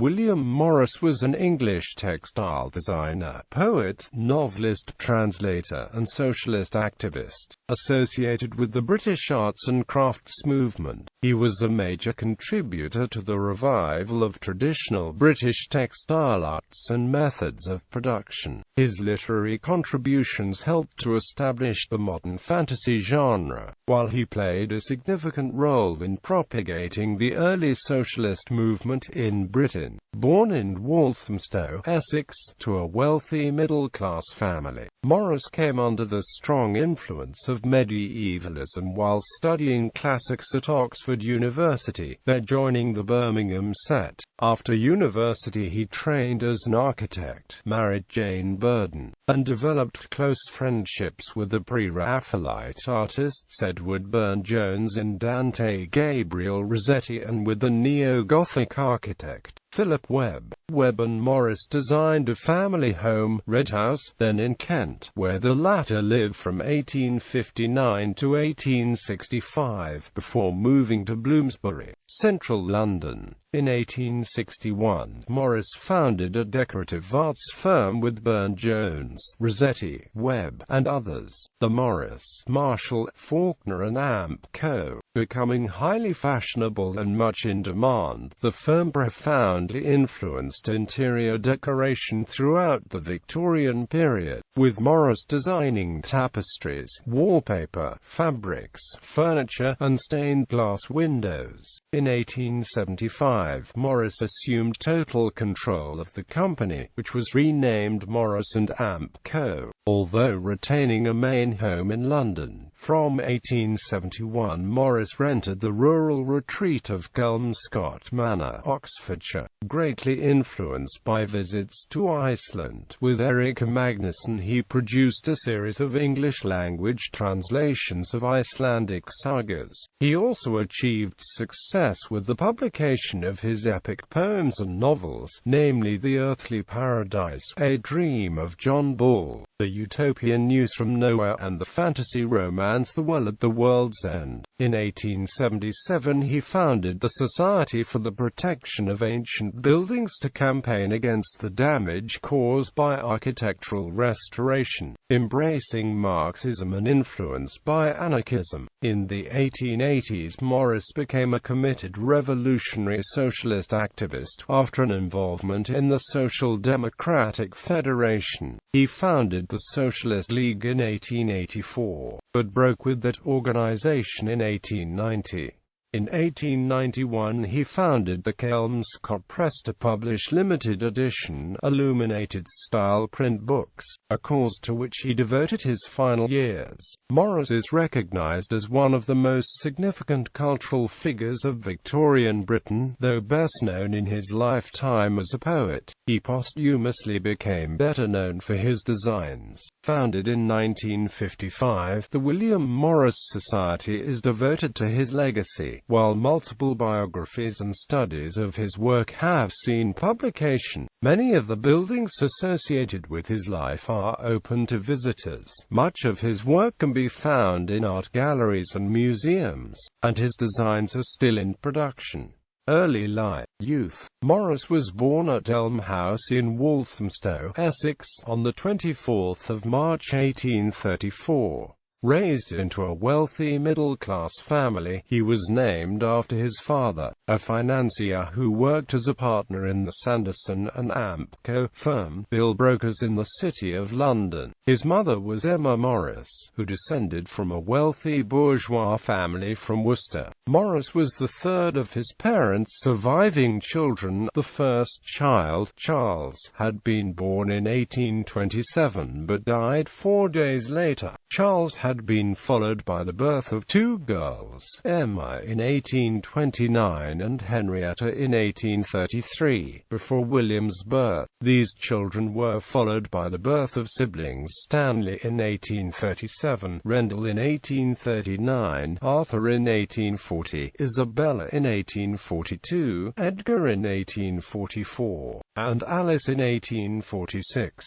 William Morris was an English textile designer, poet, novelist, translator, and socialist activist, associated with the British arts and crafts movement. He was a major contributor to the revival of traditional British textile arts and methods of production. His literary contributions helped to establish the modern fantasy genre, while he played a significant role in propagating the early socialist movement in Britain. Born in Walthamstow, Essex, to a wealthy middle-class family, Morris came under the strong influence of medievalism while studying classics at Oxford University, then joining the Birmingham Set. After university he trained as an architect, married Jane Burden, and developed close friendships with the pre-Raphaelite artists Edward Burne-Jones and Dante Gabriel Rossetti and with the neo-Gothic architect Philip Webb. Webb and Morris designed a family home, Red House, then in Kent, where the latter lived from 1859 to 1865, before moving to Bloomsbury, central London. In 1861, Morris founded a decorative arts firm with Burne-Jones, Rossetti, Webb, and others, the Morris, Marshall, Faulkner and Amp Co. Becoming highly fashionable and much in demand, the firm profoundly influenced interior decoration throughout the Victorian period, with Morris designing tapestries, wallpaper, fabrics, furniture, and stained glass windows. In 1875, Morris assumed total control of the company, which was renamed Morris & Amp Co., although retaining a main home in London. From 1871, Morris rented the rural retreat of Kelmscott Manor, Oxfordshire, greatly influenced by visits to Iceland. With Eric Magnusson he produced a series of English-language translations of Icelandic sagas. He also achieved success with the publication of his epic poems and novels, namely The Earthly Paradise, A Dream of John Bull, The Utopian News from Nowhere, and the fantasy romance The Well at the World's End. In 1877 he founded the Society for the Protection of Ancient Buildings to campaign against the damage caused by architectural restoration, embracing Marxism and influenced by anarchism. In the 1880s Morris became a committed revolutionary socialist activist after an involvement in the Social Democratic Federation. He founded the Socialist League in 1884, but broke with that organization in 1890. In 1891 he founded the Kelmscott Press to publish limited edition, illuminated-style print books, a cause to which he devoted his final years. Morris is recognized as one of the most significant cultural figures of Victorian Britain, though best known in his lifetime as a poet. He posthumously became better known for his designs. Founded in 1955, the William Morris Society is devoted to his legacy, while multiple biographies and studies of his work have seen publication. Many of the buildings associated with his life are open to visitors. Much of his work can be found in art galleries and museums, and his designs are still in production. Early life. Youth. Morris was born at Elm House in Walthamstow, Essex, on the 24th of March 1834. Raised into a wealthy middle-class family, he was named after his father, a financier who worked as a partner in the Sanderson and Amp Co. firm, bill brokers in the City of London. His mother was Emma Morris, who descended from a wealthy bourgeois family from Worcester. Morris was the third of his parents' surviving children. The first child, Charles, had been born in 1827 but died 4 days later. Charles had been followed by the birth of two girls, Emma in 1829 and Henrietta in 1833, before William's birth. These children were followed by the birth of siblings Stanley in 1837, Rendell in 1839, Arthur in 1840, Isabella in 1842, Edgar in 1844, and Alice in 1846.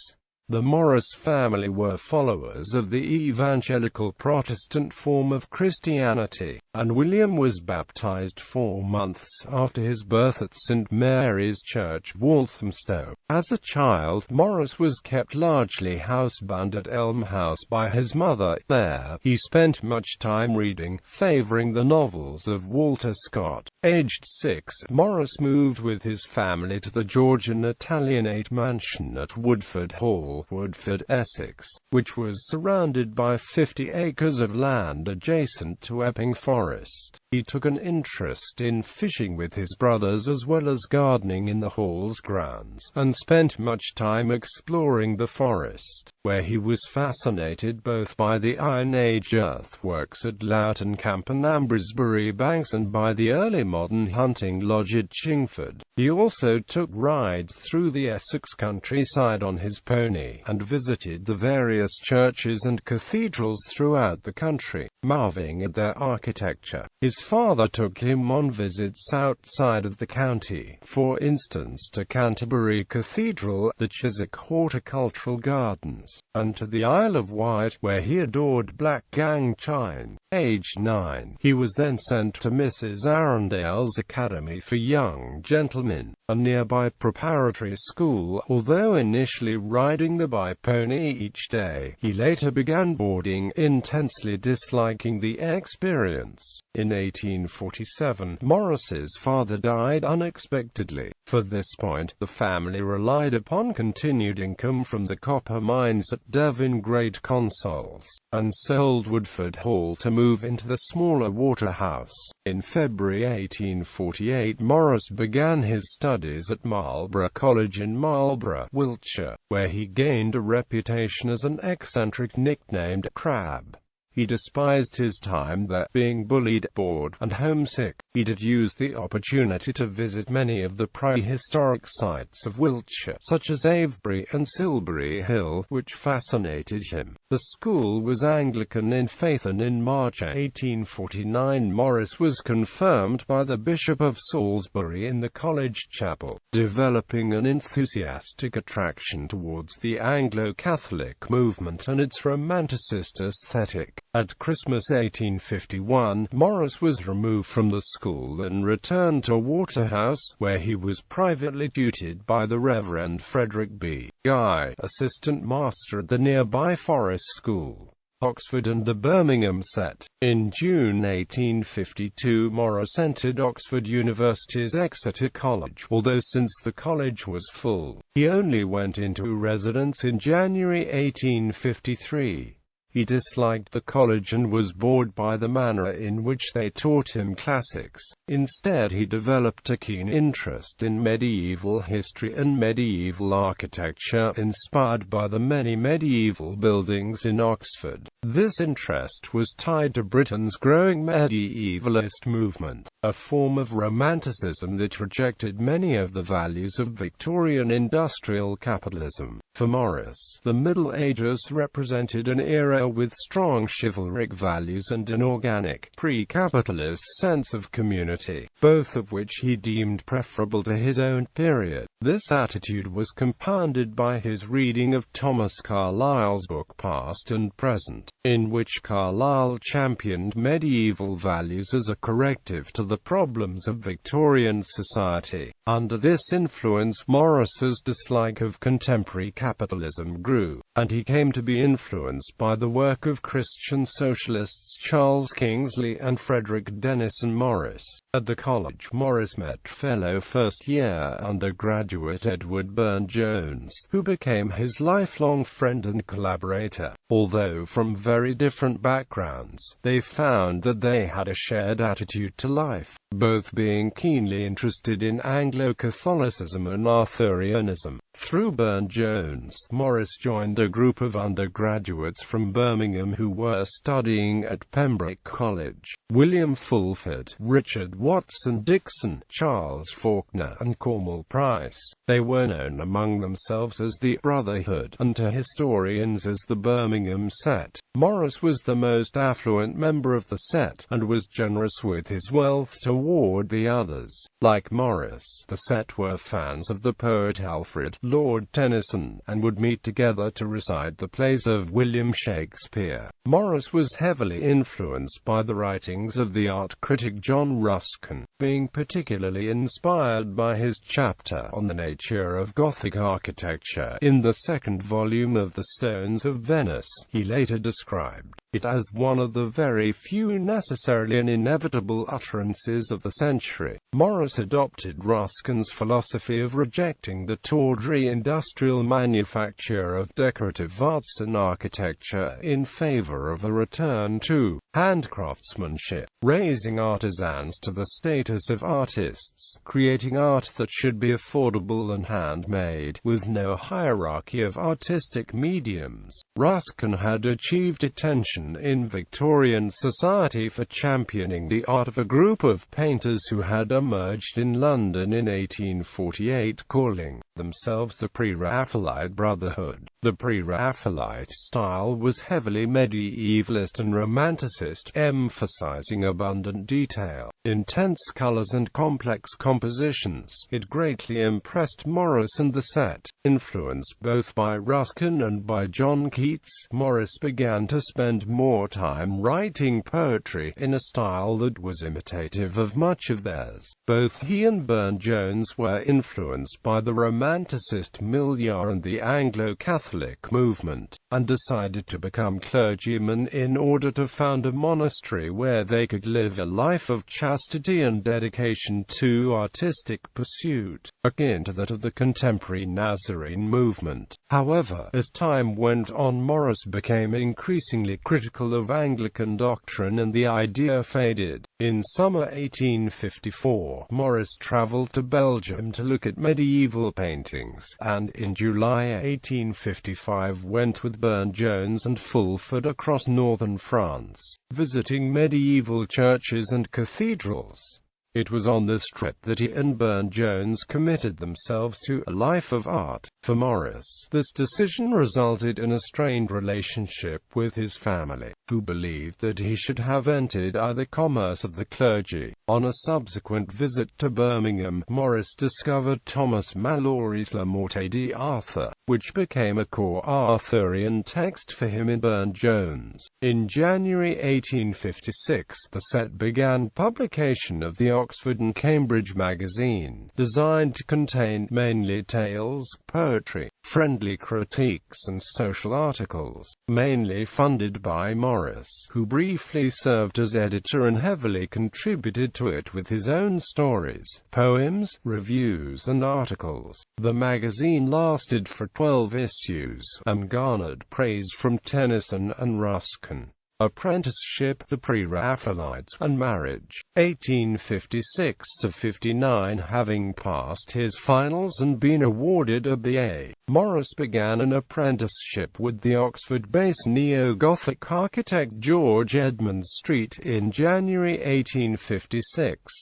The Morris family were followers of the evangelical Protestant form of Christianity, and William was baptized 4 months after his birth at St. Mary's Church, Walthamstow. As a child, Morris was kept largely housebound at Elm House by his mother. There, he spent much time reading, favoring the novels of Walter Scott. Aged 6, Morris moved with his family to the Georgian Italianate mansion at Woodford Hall, Woodford, Essex, which was surrounded by 50 acres of land adjacent to Epping Forest. He took an interest in fishing with his brothers as well as gardening in the Hall's grounds, and spent much time exploring the forest, where he was fascinated both by the Iron Age earthworks at Loughton Camp and Ambresbury Banks and by the early modern hunting lodge at Chingford. He also took rides through the Essex countryside on his pony, and visited the various churches and cathedrals throughout the country, marveling at their architecture. His father took him on visits outside of the county, for instance to Canterbury Cathedral, the Chiswick Horticultural Gardens, and to the Isle of Wight, where he adored black gang chine. Aged 9, he was then sent to Mrs. Arundale's Academy for Young Gentlemen, a nearby preparatory school. Although initially riding the by-pony each day, he later began boarding, intensely disliking the experience. In 1847, Morris's father died unexpectedly. For this point, the family relied upon continued income from the copper mines at Devon Great Consols, and sold Woodford Hall to move into the smaller Waterhouse. In February 1848, Morris began his studies at Marlborough College in Marlborough, Wiltshire, where he gained a reputation as an eccentric nicknamed Crab. He despised his time there, being bullied, bored, and homesick. He did use the opportunity to visit many of the prehistoric sites of Wiltshire, such as Avebury and Silbury Hill, which fascinated him. The school was Anglican in faith, and in March 1849 Morris was confirmed by the Bishop of Salisbury in the college chapel, developing an enthusiastic attraction towards the Anglo-Catholic movement and its Romanticist aesthetic. At Christmas 1851, Morris was removed from the school and returned to Waterhouse, where he was privately tutored by the Reverend Frederick B. Guy, assistant master at the nearby Forest School, Oxford, and the Birmingham Set. In June 1852, Morris entered Oxford University's Exeter College, although since the college was full, he only went into residence in January 1853. He disliked the college and was bored by the manner in which they taught him classics. Instead, he developed a keen interest in medieval history and medieval architecture, inspired by the many medieval buildings in Oxford. This interest was tied to Britain's growing medievalist movement, a form of romanticism that rejected many of the values of Victorian industrial capitalism. For Morris, the Middle Ages represented an era with strong chivalric values and an organic, pre-capitalist sense of community, both of which he deemed preferable to his own period. This attitude was compounded by his reading of Thomas Carlyle's book Past and Present, in which Carlyle championed medieval values as a corrective to the problems of Victorian society. Under this influence, Morris's dislike of contemporary capitalism grew, and he came to be influenced by the work of Christian socialists Charles Kingsley and Frederick Denison Morris. At the college, Morris met fellow first-year undergraduate Edward Burne-Jones, who became his lifelong friend and collaborator. Although from very different backgrounds, they found that they had a shared attitude to life, both being keenly interested in Anglo-Catholicism and Arthurianism. Through Burne-Jones, Morris joined a group of undergraduates from Birmingham who were studying at Pembroke College. William Fulford, Richard Watson Dixon, Charles Faulkner, and Cornwall Price. They were known among themselves as the Brotherhood, and to historians as the Birmingham Set. Morris was the most affluent member of the set, and was generous with his wealth toward the others. Like Morris, the set were fans of the poet Alfred, Lord Tennyson, and would meet together to recite the plays of William Shakespeare. Morris was heavily influenced by the writings of the art critic John Ruskin, being particularly inspired by his chapter on the nature of Gothic architecture in the second volume of The Stones of Venice. He later described it as one of the very few necessarily and inevitable utterances of the century. Morris adopted Ruskin's philosophy of rejecting the tawdry industrial manufacture of decorative arts and architecture in favor of a return to handcraftsmanship, raising artisans to the status of artists, creating art that should be affordable and handmade, with no hierarchy of artistic mediums. Ruskin had achieved attention in Victorian society for championing the art of a group of painters who had emerged in London in 1848, calling themselves the Pre-Raphaelite Brotherhood. The Pre-Raphaelite style was heavily medievalist and romanticist, emphasizing abundant detail, intense colors and complex compositions. It greatly impressed Morris and the set. Influenced both by Ruskin and by John Keats, Morris began to spend more time writing poetry in a style that was imitative of much of theirs. Both he and Burne-Jones were influenced by the Romanticist milieu and the Anglo-Catholic movement, and decided to become clergymen in order to found a monastery where they could live a life of chastity and dedication to artistic pursuit, akin to that of the contemporary Nazarene movement. However, as time went on, Morris became increasingly critical of Anglican doctrine and the idea faded. In summer 1854, Morris travelled to Belgium to look at medieval paintings, and in July 1855 went with Burne-Jones and Fulford across northern France, visiting medieval churches and cathedrals. It was on this trip that he and Burne-Jones committed themselves to a life of art. For Morris, this decision resulted in a strained relationship with his family, who believed that he should have entered the commerce of the clergy. On a subsequent visit to Birmingham, Morris discovered Thomas Malory's La Morte d'Arthur, which became a core Arthurian text for him in Burne-Jones. In January 1856, the set began publication of the Oxford and Cambridge magazine, designed to contain mainly tales, poetry, friendly critiques and social articles, mainly funded by Morris, who briefly served as editor and heavily contributed to it with his own stories, poems, reviews and articles. The magazine lasted for 12 issues, and garnered praise from Tennyson and Ruskin. Apprenticeship, The Pre-Raphaelites, and Marriage, 1856–59. Having passed his finals and been awarded a B.A., Morris began an apprenticeship with the Oxford-based neo-Gothic architect George Edmund Street in January 1856.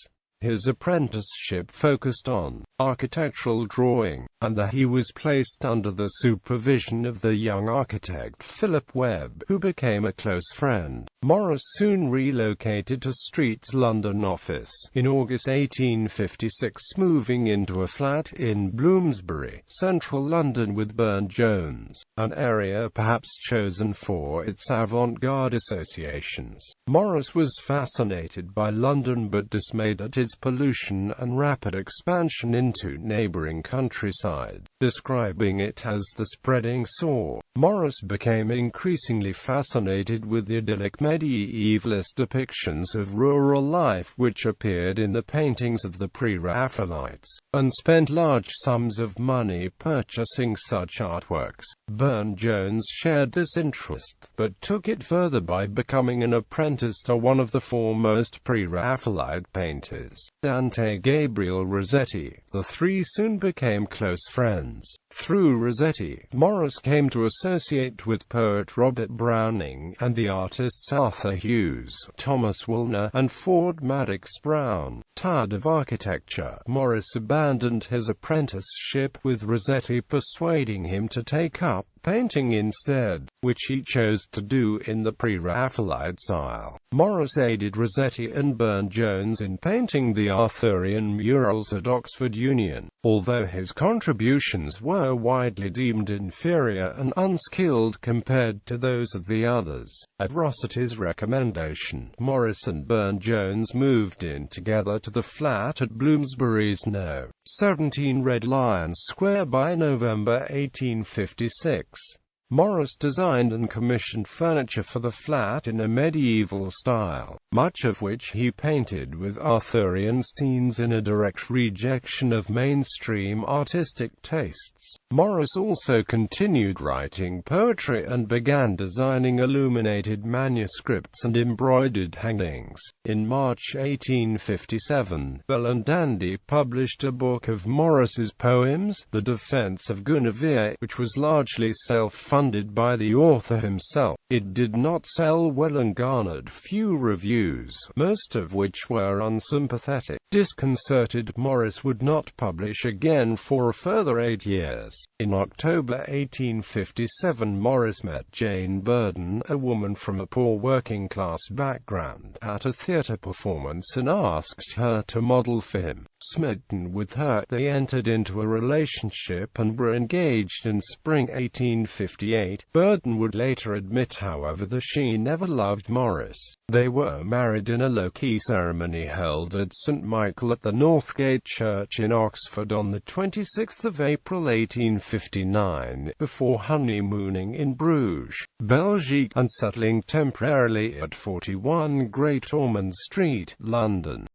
His apprenticeship focused on architectural drawing, and he was placed under the supervision of the young architect Philip Webb, who became a close friend. Morris soon relocated to Street's London office in August 1856, moving into a flat in Bloomsbury, central London with Burne-Jones, an area perhaps chosen for its avant-garde associations. Morris was fascinated by London but dismayed at its pollution and rapid expansion into neighbouring countryside, describing it as the spreading sore. Morris became increasingly fascinated with the idyllic medievalist depictions of rural life which appeared in the paintings of the Pre-Raphaelites, and spent large sums of money purchasing such artworks. Burne-Jones shared this interest, but took it further by becoming an apprentice to one of the foremost Pre-Raphaelite painters, Dante Gabriel Rossetti. The three soon became close friends. Through Rossetti, Morris came to associate with poet Robert Browning, and the artists Arthur Hughes, Thomas Woolner, and Ford Madox Brown. Tired of architecture, Morris abandoned his apprenticeship, with Rossetti persuading him to take up painting instead, which he chose to do in the pre-Raphaelite style. Morris aided Rossetti and Burne-Jones in painting the Arthurian murals at Oxford Union, although his contributions were widely deemed inferior and unskilled compared to those of the others. At Rossetti's recommendation, Morris and Burne-Jones moved in together to the flat at Bloomsbury's No. 17 Red Lion Square by November 1856. Morris designed and commissioned furniture for the flat in a medieval style, much of which he painted with Arthurian scenes in a direct rejection of mainstream artistic tastes. Morris also continued writing poetry and began designing illuminated manuscripts and embroidered hangings. In March 1857, Bell and Dandy published a book of Morris's poems, The Defense of Guinevere, which was largely self-funded by the author himself. It did not sell well and garnered few reviews, most of which were unsympathetic. Disconcerted, Morris would not publish again for a further 8 years. In October 1857, Morris met Jane Burden, a woman from a poor working-class background, at a theatre performance and asked her to model for him. Smitten with her, they entered into a relationship and were engaged in spring 1858. Burden would later admit, however, that she never loved Morris. They were married in a low-key ceremony held at St. Michael at the Northgate Church in Oxford on the 26th of April 1859, before honeymooning in Bruges, Belgique, and settling temporarily at 41 Great Ormond Street, London.